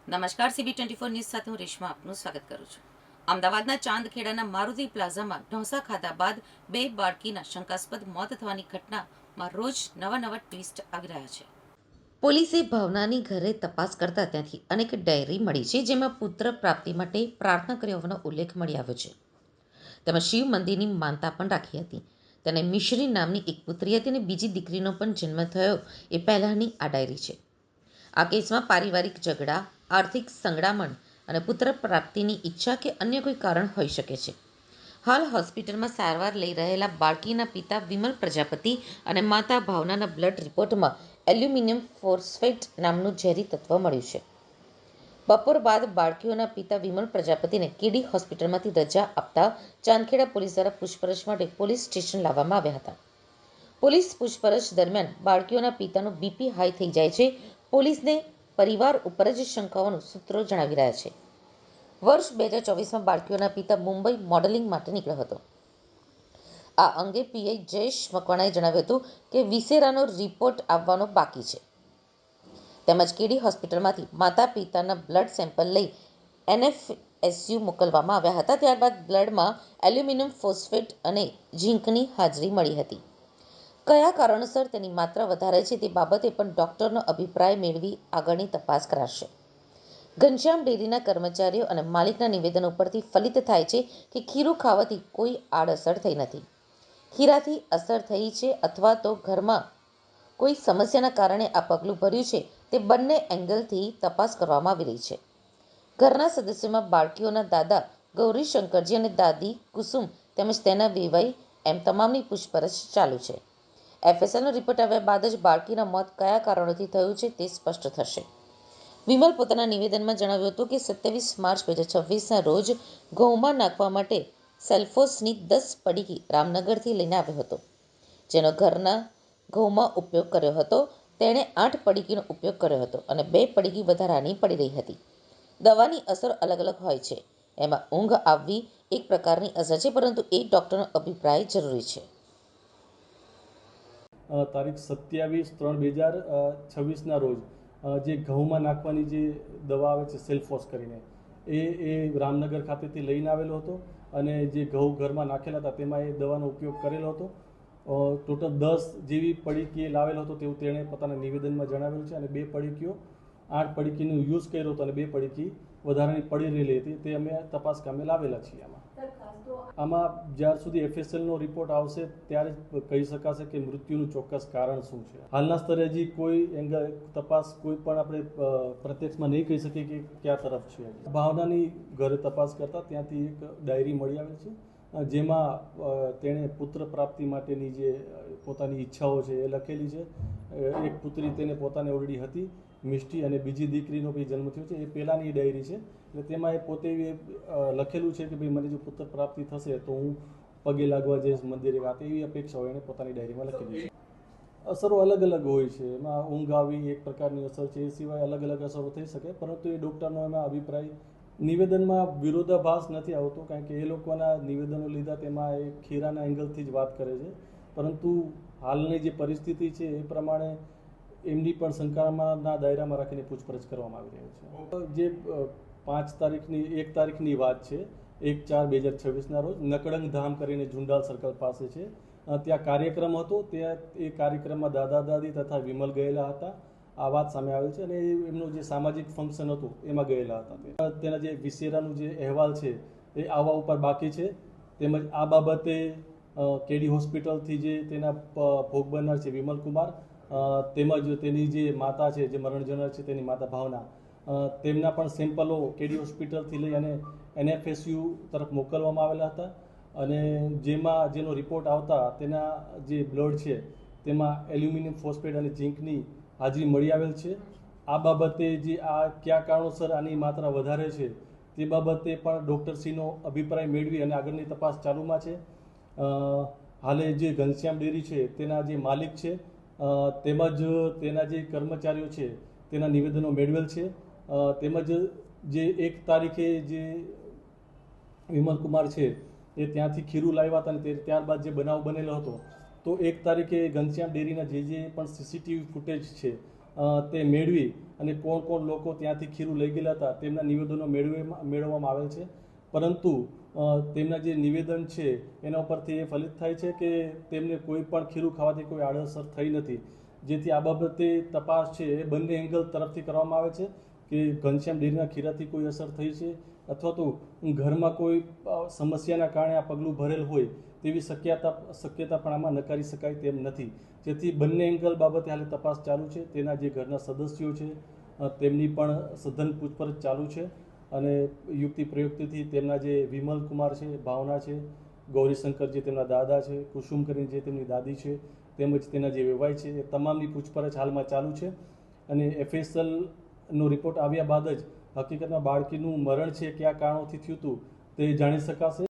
નમસ્કાર, CB24 news સાથે હું રેશમા આપનું સ્વાગત કરું છું. અમદાવાદના ચાંદખેડાના મારુતિ પ્લાઝામાં ઢોસા ખાધા બાદ બે બાળકીના શંકાસ્પદ મોત થવાની ઘટનામાં રોજ નવા ટ્વિસ્ટ આવી રહ્યા છે. પોલીસે ભાવનાની ઘરે તપાસ કરતા ત્યાંથી અનેક ડાયરી મળી છે, જેમાં પુત્ર પ્રાપ્તિ માટે પ્રાર્થના કર્યો હોવાનો ઉલ્લેખ મળી આવ્યો છે. તેમાં શિવ મંદિરની માનતા પણ રાખી હતી. તેને મિશ્રી નામની એક પુત્રી હતી અને બીજી દીકરીનો પણ જન્મ થયો એ પહેલાંની આ ડાયરી છે. આ કેસમાં પારિવારિક ઝઘડા, આર્થિક સંકળામણ અને પુત્ર પ્રાપ્તિની ઈચ્છા કે અન્ય કોઈ કારણ હોઈ શકે છે. હાલ હોસ્પિટલમાં સારવાર લઈ રહેલા બાળકીના પિતા વિમલ પ્રજાપતિ અને માતા ભાવનાના બ્લડ રિપોર્ટમાં એલ્યુમિનિયમ ફોસ્ફેટ નામનું ઝેરી તત્વ મળ્યું છે. બપોર બાદ બાળકીઓના પિતા વિમલ પ્રજાપતિને કેડી હોસ્પિટલમાંથી રજા આપતા ચાંદખેડા પોલીસ દ્વારા પૂછપરછ માટે પોલીસ સ્ટેશન લાવવામાં આવ્યા હતા. પોલીસ પૂછપરછ દરમિયાન બાળકીઓના પિતાનું બીપી હાઈ થઈ જાય છે. પોલીસને પરિવાર ઉપર જ શંકાઓનું સૂત્રો જણાવી રહ્યા છે. વર્ષ 2024માં બાળકીઓના પિતા મુંબઈ મોડેલિંગ માટે નીકળ્યો હતો. આ અંગે પીઆઈ જયેશ મકવાણાએ જણાવ્યું હતું કે વિસેરાનો રિપોર્ટ આવવાનો બાકી છે. તેમજ કેડી હોસ્પિટલમાંથી માતા પિતાના બ્લડ સેમ્પલ લઈ NFSU મોકલવામાં આવ્યા હતા. ત્યારબાદ બ્લડમાં એલ્યુમિનિયમ ફોસ્ફેટ અને ઝીંકની હાજરી મળી હતી. કયા કારણોસર તેની માત્રા વધારે છે તે બાબતે પણ ડોક્ટરનો અભિપ્રાય મેળવી આગળની તપાસ કરાશે. ઘનશ્યામ ડેરીના કર્મચારીઓ અને માલિકના નિવેદનો ઉપરથી ફલિત થાય છે કે ખીરું ખાવાથી કોઈ આડઅસર થઈ નથી. ખીરાથી અસર થઈ છે અથવા તો ઘરમાં કોઈ સમસ્યાના કારણે આ પગલું ભર્યું છે તે બંને એંગલથી તપાસ કરવામાં આવી રહી છે. ઘરના સદસ્યોમાં બાળકીઓના દાદા ગૌરીશંકરજી અને દાદી કુસુમ તેમજ તેના વેવાઈ એમ તમામની પૂછપરછ ચાલુ છે. FSLનો રિપોર્ટ આવ્યા બાદ જ બાળકીના મોત કયા કારણોથી થયું છે તે સ્પષ્ટ થશે. વિમલ પોતાના નિવેદનમાં જણાવ્યું હતું કે 27 માર્ચ 2026ના રોજ ઘઉંમાં નાખવા માટે સેલ્ફોસની 10 પડીકી રામનગરથી લઈને આવ્યો હતો, જેનો ઘરના ઘઉંમાં ઉપયોગ કર્યો હતો. તેણે 8 પડીકીનો ઉપયોગ કર્યો હતો અને 2 પડીકી વધારાની પડી રહી હતી. દવાની અસર અલગ અલગ હોય છે. એમાં ઊંઘ આવવી એક પ્રકારની અસર છે, પરંતુ એક ડૉક્ટરનો અભિપ્રાય જરૂરી છે. તારીખ 27/3/2026ના રોજ જે ઘઉંમાં નાખવાની જે દવા આવે છે સેલ્ફોસ કરીને એ રામનગર ખાતેથી લઈને આવેલો હતો અને જે ઘઉં ઘરમાં નાખેલા હતા તેમાં એ દવાનો ઉપયોગ કરેલો હતો. ટોટલ 10 જેવી પડીકી લાવેલો હતો તેવું તેણે પોતાના નિવેદનમાં જણાવેલું છે અને 2 પડીકીઓ 8 પડીકીનો યુઝ કર્યો હતો અને 2 પડીકી વધારાની પડી રહેલી હતી. તે અમે તપાસ કામે લાવેલા છીએ. આમાં જ્યાર સુધી FSLનો રિપોર્ટ આવશે ત્યારે જ કહી શકાશે કે મૃત્યુનું ચોક્કસ કારણ શું છે. હાલના સ્તરે હજી કોઈ એંગલ તપાસ કોઈ પણ આપણે પ્રત્યક્ષમાં નહીં કહી શકીએ કે ક્યાં તરફ છે. ભાવનાની ઘરે તપાસ કરતા ત્યાંથી એક ડાયરી મળી આવેલ છે, જેમાં તેણે પુત્ર પ્રાપ્તિ માટેની જે પોતાની ઈચ્છાઓ છે એ લખેલી છે. એક પુત્રી તેને પોતાને ઓલરેડી હતી મિષ્ટી, અને બીજી દીકરીનો બી જન્મ થયો છે. એ પહેલાંની ડાયરી છે. એટલે તેમાં એ પોતે લખેલું છે કે ભાઈ મને જો પુત્ર પ્રાપ્તિ થશે તો હું પગે લાગવા જઈશ મંદિરે. આ એવી અપેક્ષાઓ એણે પોતાની ડાયરીમાં લખેલી છે. અસરો અલગ અલગ હોય છે. એમાં ઊંઘ આવી એક પ્રકારની અસર છે. એ સિવાય અલગ અલગ અસરો થઈ શકે, પરંતુ એ ડૉક્ટરનો એમાં અભિપ્રાય નિવેદનમાં વિરોધાભાસ નથી આવતો, કારણ કે એ લોકોના નિવેદનો લીધા તેમાં એ ખીરાના એંગલથી જ વાત કરે છે. પરંતુ હાલની જે પરિસ્થિતિ છે એ પ્રમાણે એમની પણ શંકાના દાયરામાં રાખીને પૂછપરછ કરવામાં આવી રહી છે. જે 1 તારીખની વાત છે, 1/4/2026ના રોજ નકળંગ ધામ કરીને ઝુંડાલ સર્કલ પાસે છે, ત્યાં કાર્યક્રમ હતો. ત્યાં એ કાર્યક્રમમાં દાદા દાદી તથા વિમલ ગયેલા હતા. આ વાત સામે આવેલ છે અને એમનું જે સામાજિક ફંક્શન હતું એમાં ગયેલા હતા. તેના જે વિસેરાનું જે અહેવાલ છે એ આવવા ઉપર બાકી છે. તેમજ આ બાબતે કેડી હોસ્પિટલથી જે તેના ભોગ બનનાર છે વિમલ કુમાર, તેમજ તેની જે માતા છે, જે મરણ જનાર છે તેની માતા ભાવના, તેમના પણ સેમ્પલો કેડી હોસ્પિટલથી લઈ અને NFSU તરફ મોકલવામાં આવેલા હતા. અને જેનો રિપોર્ટ આવતા તેના જે બ્લડ છે તેમાં એલ્યુમિનિયમ ફોસ્ફેટ અને ઝીંકની હાજરી મળી આવેલ છે. આ બાબતે જે આ કયા કારણોસર આની માત્રા વધારે છે તે બાબતે પણ ડૉક્ટરશ્રીનો અભિપ્રાય મેળવી અને આગળની તપાસ ચાલુમાં છે. હાલે જે ઘનશ્યામ ડેરી છે તેના જે માલિક છે તેમજ તેના જે કર્મચારીઓ છે તેના નિવેદનો મેળવેલ છે. તેમજ જે 1 તારીખે જે વિમલ કુમાર છે એ ત્યાંથી ખીરું લાવ્યા હતા અને ત્યારબાદ જે બનાવ બનેલો હતો, તો 1 તારીખે ઘનશ્યામ ડેરીના જે પણ CCTV ફૂટેજ છે તે મેળવી અને કોણ કોણ લોકો ત્યાંથી ખીરું લઈ ગયેલા હતા તેમના નિવેદનો મેળવવામાં આવેલ છે. પરંતુ તેમના જે નિવેદન છે એના ઉપરથી એ ફલિત થાય છે કે તેમને કોઈ પણ ખીરું ખાવાથી કોઈ આડઅસર થઈ નથી. જેથી આ બાબતે તપાસ છે એ બંને એંગલ તરફથી કરવામાં આવે છે કે ઘનશ્યામ ડેરીના ખીરાથી કોઈ અસર થઈ છે અથવા તો ઘરમાં કોઈ સમસ્યાના કારણે આ પગલું ભરેલ હોય તેવી શક્યતા પણ આમાં નકારી શકાય તેમ નથી. જેથી બંને એંગલ બાબતે હાલે તપાસ ચાલુ છે. તેના જે ઘરના સદસ્યો છે તેમની પણ સઘન પૂછપરછ ચાલુ છે અને યુક્તિ પ્રયુક્તિથી તેમના જે વિમલ કુમાર છે, ભાવના છે, ગૌરીશંકર જે તેમના દાદા છે, કુસુમ કરીને જે તેમની દાદી છે, તેમજ તેના જે વેવાય છે એ તમામની પૂછપરછ હાલમાં ચાલુ છે. અને FSLનો રિપોર્ટ આવ્યા બાદ જ હકીકતમાં બાળકીનું મરણ છે કયા કારણોથી થયું હતું તે જાણી શકાશે.